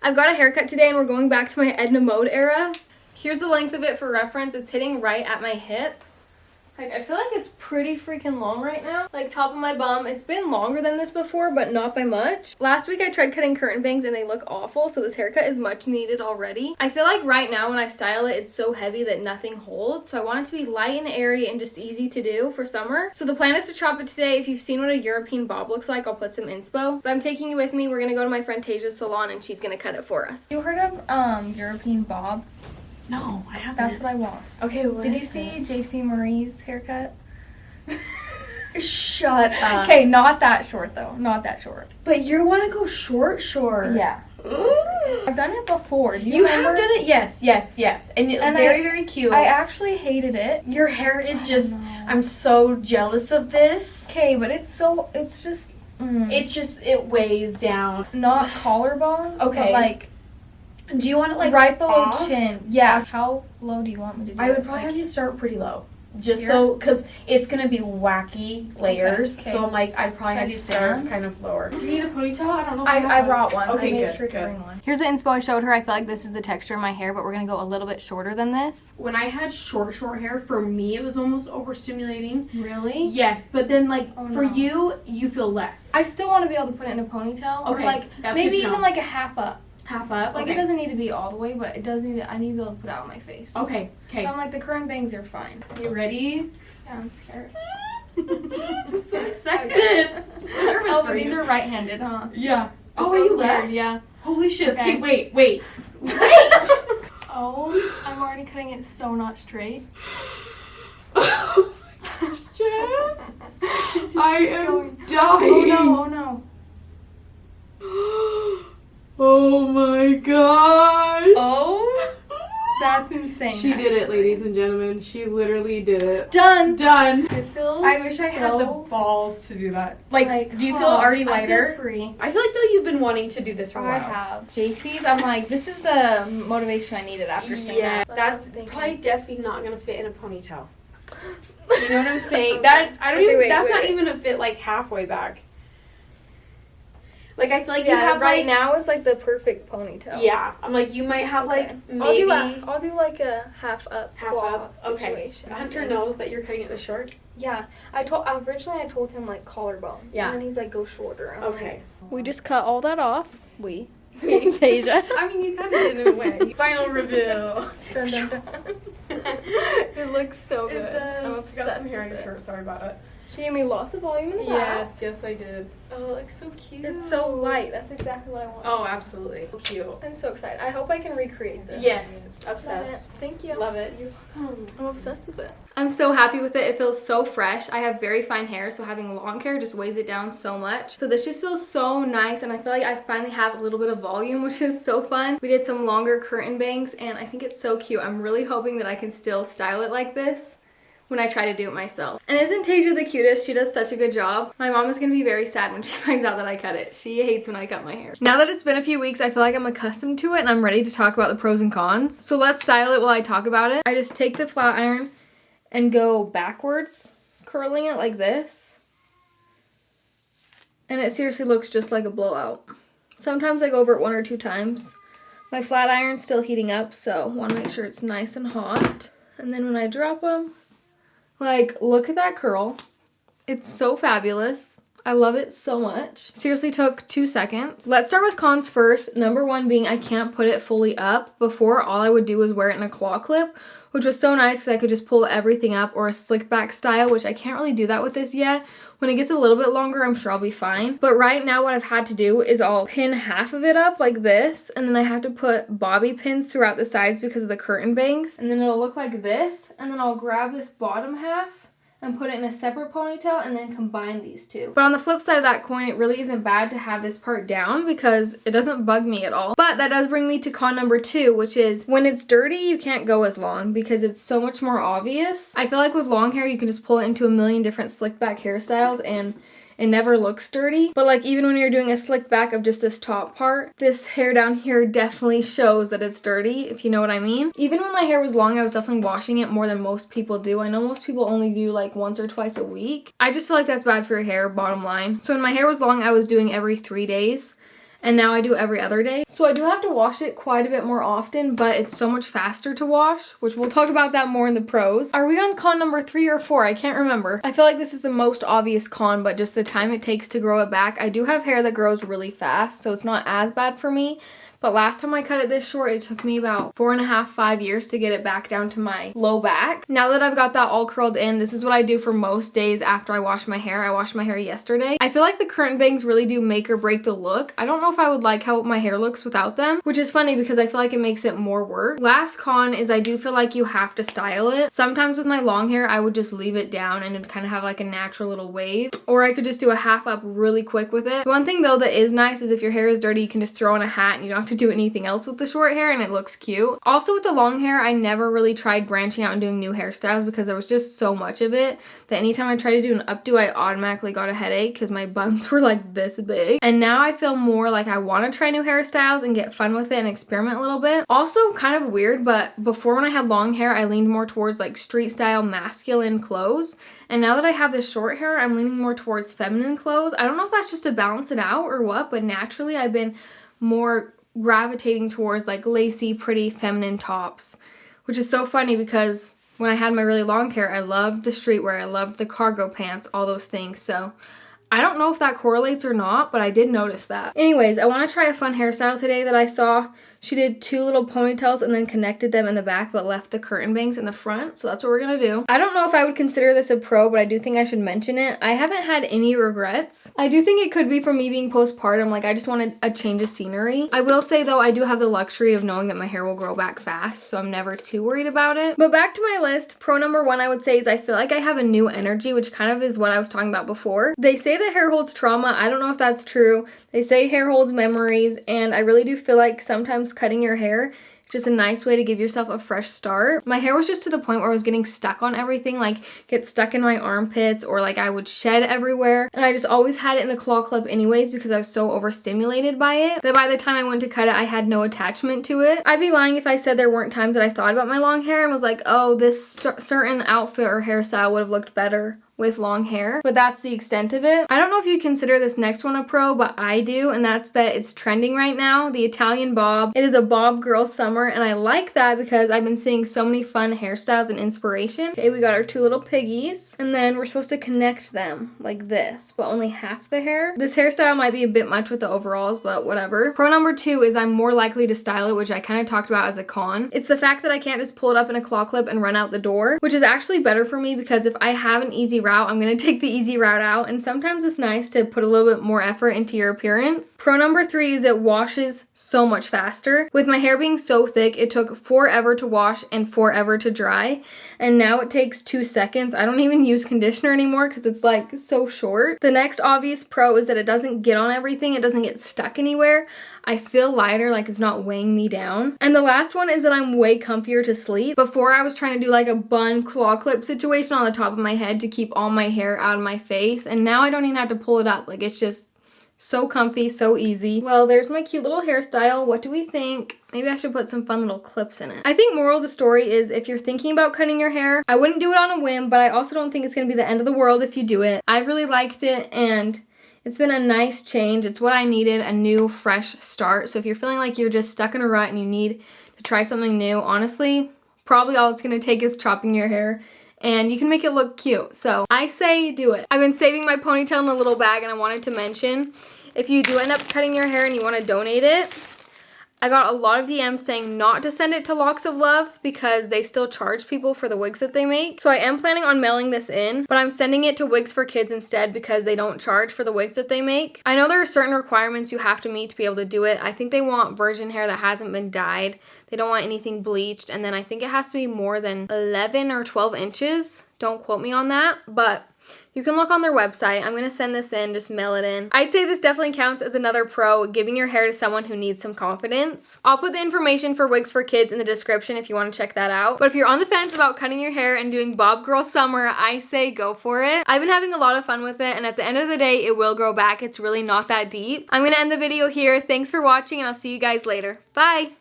I've got a haircut today and we're going back to my Edna Mode era. Here's the length of it for reference. It's hitting right at my hip. Like, I feel like it's pretty freaking long right now. Like, top of my bum. It's been longer than this before, but not by much. Last week I tried cutting curtain bangs and they look awful, so this haircut is much needed already. I feel like right now when I style it, it's so heavy that nothing holds, so I want it to be light and airy and just easy to do for summer. So the plan is to chop it today. If you've seen what a European bob looks like, I'll put some inspo. But I'm taking you with me. We're gonna go to my friend Tasia's salon and she's gonna cut it for us. You heard of European bob? No, I haven't. That's what I want. Okay, what Did you see JC Marie's haircut? Shut up. Okay, not that short though. Not that short. But you want to go short? Yeah. Ooh. I've done it before. Do You remember? have done it? Yes. And, very cute. I actually hated it. Your hair is just, I'm so jealous of this. Okay, but it's just... It's just, it weighs down. not collarbone. Okay. But like Do you want it like right below off? chin. Yeah. How low do you want me to do I it? would probably have you start pretty low. Just Here? so, because it's going to be wacky layers. Okay. So I'm like, I'd probably Should I have you start stand? kind of lower. Do you need a ponytail? I don't know. I brought one. Okay, I made good, sure to good. bring one. Here's the inspo I showed her. I feel like this is the texture of my hair, but we're gonna go a little bit shorter than this. When I had short hair, for me, it was almost overstimulating. Really? Yes, but then like Oh, for no. you feel less. I still want to be able to put it in a ponytail. Or Okay, like that's maybe good to even know. like a half up. Half up. Like okay. it doesn't need to be all the way, but it does need to, I need to be able to put it out my face. Okay. But I'm like, the current bangs are fine. You ready? Yeah, I'm scared. I'm so excited. I'm so nervous Oh, for but these you. are right-handed, huh? Yeah. Oh, It are you feels weird, left? Yeah. Holy shit. Okay. Okay, wait. Oh, I'm already cutting it so not straight. Oh my gosh, Jess. It just I keeps am going. dying. Oh no. Oh my god. Oh, that's insane. She did it, ladies and gentlemen. She literally did it. Done. Done. It feels I wish I had the so, balls to do that. Like, do you feel oh, already I feel lighter? free. I feel like though you've been wanting to do this for a while. I have. JC's, I'm like, this is the motivation I needed after seeing Yeah, that. that's what I'm thinking. probably definitely not gonna fit in a ponytail. You know what I'm saying? Okay. That I don't Okay, even. wait, that's wait, not wait. even gonna fit like halfway back. Like I feel like Yeah, you have right like, now is like the perfect ponytail. Yeah, I'm like you might have like Okay. maybe I'll do like a half up half claw up. Okay. situation. Hunter knows that you're cutting it this short. Yeah, originally I told him like collarbone. Yeah. And then he's like go shorter. I'm Okay. like, we just cut all that off. We. Tasia. I mean, you kind of did in a way. Final reveal. Dun, dun, dun. It looks so good. It does. I'm Got obsessed some hair on with your it. shirt. Sorry about it. She gave me lots of volume in the back. Yes, I did. Oh, it looks so cute. It's so light. That's exactly what I want. Oh, absolutely. Cute. I'm so excited. I hope I can recreate this. Yes, Love obsessed. it. Thank you. Love it. You're welcome. I'm obsessed with it. I'm so happy with it. It feels so fresh. I have very fine hair, so having long hair just weighs it down so much. So this just feels so nice, and I feel like I finally have a little bit of volume, which is so fun. We did some longer curtain bangs, and I think it's so cute. I'm really hoping that I can still style it like this when I try to do it myself. And isn't Tasia the cutest? She does such a good job. My mom is gonna be very sad when she finds out that I cut it. She hates when I cut my hair. Now that it's been a few weeks, I feel like I'm accustomed to it and I'm ready to talk about the pros and cons. So let's style it while I talk about it. I just take the flat iron and go backwards, curling it like this. And it seriously looks just like a blowout. Sometimes I go over it 1 or 2 times. My flat iron's still heating up, so want to make sure it's nice and hot. And then when I drop them, like, look at that curl. It's so fabulous. I love it so much. Seriously took 2 seconds. Let's start with cons first. Number 1 being I can't put it fully up. Before, all I would do was wear it in a claw clip, which was so nice because I could just pull everything up, or a slick back style, which I can't really do that with this yet. When it gets a little bit longer, I'm sure I'll be fine. But right now what I've had to do is I'll pin half of it up like this, and then I have to put bobby pins throughout the sides because of the curtain bangs. And then it'll look like this, and then I'll grab this bottom half and put it in a separate ponytail and then combine these two. But on the flip side of that coin, it really isn't bad to have this part down because it doesn't bug me at all. But that does bring me to con number 2, which is when it's dirty, you can't go as long because it's so much more obvious. I feel like with long hair, you can just pull it into a million different slick back hairstyles and it never looks dirty. But like even when you're doing a slick back of just this top part, this hair down here definitely shows that it's dirty, if you know what I mean. Even when my hair was long, I was definitely washing it more than most people do. I know most people only do like once or twice a week. I just feel like that's bad for your hair, bottom line. So when my hair was long, I was doing every 3 days. and now I do every other day. So I do have to wash it quite a bit more often, but it's so much faster to wash, which we'll talk about that more in the pros. Are we on con number 3 or 4? I can't remember. I feel like this is the most obvious con, but just the time it takes to grow it back. I do have hair that grows really fast, so it's not as bad for me. But last time I cut it this short, it took me about 4.5, 5 years to get it back down to my low back. Now that I've got that all curled in, this is what I do for most days after I wash my hair. I washed my hair yesterday. I feel like the curtain bangs really do make or break the look. I don't know if I would like how my hair looks without them, which is funny because I feel like it makes it more work. Last con is I do feel like you have to style it. Sometimes with my long hair, I would just leave it down and it'd kind of have like a natural little wave, or I could just do a half up really quick with it. One thing though that is nice is if your hair is dirty, you can just throw in a hat and you don't have to do anything else with the short hair and it looks cute. Also with the long hair, I never really tried branching out and doing new hairstyles because there was just so much of it that anytime I tried to do an updo, I automatically got a headache because my buns were like this big. And now I feel more like I want to try new hairstyles and get fun with it and experiment a little bit. Also kind of weird, but before when I had long hair, I leaned more towards like street style masculine clothes. And now that I have this short hair, I'm leaning more towards feminine clothes. I don't know if that's just to balance it out or what, but naturally I've been more gravitating towards like lacy, pretty feminine tops, which is so funny because when I had my really long hair, I loved the streetwear, I loved the cargo pants, all those things. So I don't know if that correlates or not, but I did notice that. Anyways, I want to try a fun hairstyle today that I saw. She did 2 little ponytails and then connected them in the back but left the curtain bangs in the front. So that's what we're going to do. I don't know if I would consider this a pro, but I do think I should mention it. I haven't had any regrets. I do think it could be from me being postpartum. Like I just wanted a change of scenery. I will say though, I do have the luxury of knowing that my hair will grow back fast. So I'm never too worried about it. But back to my list, pro number 1 I would say is I feel like I have a new energy, which kind of is what I was talking about before. They say that hair holds trauma. I don't know if that's true. They say hair holds memories, and I really do feel like sometimes cutting your hair is just a nice way to give yourself a fresh start. My hair was just to the point where I was getting stuck on everything, like get stuck in my armpits, or like I would shed everywhere, and I just always had it in a claw clip anyways because I was so overstimulated by it that by the time I went to cut it, I had no attachment to it. I'd be lying if I said there weren't times that I thought about my long hair and was like, oh, this certain outfit or hairstyle would have looked better with long hair, but that's the extent of it. I don't know if you'd consider this next one a pro, but I do, and that's that it's trending right now, the Italian bob. It is a bob girl summer, and I like that because I've been seeing so many fun hairstyles and inspiration. Okay, we got our 2 little piggies, and then we're supposed to connect them like this, but only half the hair. This hairstyle might be a bit much with the overalls, but whatever. Pro number 2 is I'm more likely to style it, which I kind of talked about as a con. It's the fact that I can't just pull it up in a claw clip and run out the door, which is actually better for me because if I have an easy route, I'm gonna take the easy route out, and sometimes it's nice to put a little bit more effort into your appearance. Pro number 3 is it washes so much faster. With my hair being so thick, it took forever to wash and forever to dry, and now it takes 2 seconds. I don't even use conditioner anymore because it's like so short. The next obvious pro is that it doesn't get on everything, it doesn't get stuck anywhere. I feel lighter, like it's not weighing me down. And the last one is that I'm way comfier to sleep. Before I was trying to do like a bun claw clip situation on the top of my head to keep all my hair out of my face, and now I don't even have to pull it up. Like it's just so comfy, so easy. Well, there's my cute little hairstyle. What do we think? Maybe I should put some fun little clips in it. I think moral of the story is if you're thinking about cutting your hair, I wouldn't do it on a whim, but I also don't think it's gonna be the end of the world if you do it. I really liked it, and it's been a nice change. It's what I needed, a new, fresh start. So if you're feeling like you're just stuck in a rut and you need to try something new, honestly, probably all it's gonna take is chopping your hair, and you can make it look cute. So I say do it. I've been saving my ponytail in a little bag, and I wanted to mention, if you do end up cutting your hair and you want to donate it, I got a lot of DMs saying not to send it to Locks of Love because they still charge people for the wigs that they make. So I am planning on mailing this in, but I'm sending it to Wigs for Kids instead because they don't charge for the wigs that they make. I know there are certain requirements you have to meet to be able to do it. I think they want virgin hair that hasn't been dyed. They don't want anything bleached, and then I think it has to be more than 11 or 12 inches. Don't quote me on that, but you can look on their website. I'm going to send this in, just mail it in. I'd say this definitely counts as another pro, giving your hair to someone who needs some confidence. I'll put the information for Wigs for Kids in the description if you want to check that out. But if you're on the fence about cutting your hair and doing Bob Girl Summer, I say go for it. I've been having a lot of fun with it, and at the end of the day, it will grow back. It's really not that deep. I'm going to end the video here. Thanks for watching, and I'll see you guys later. Bye!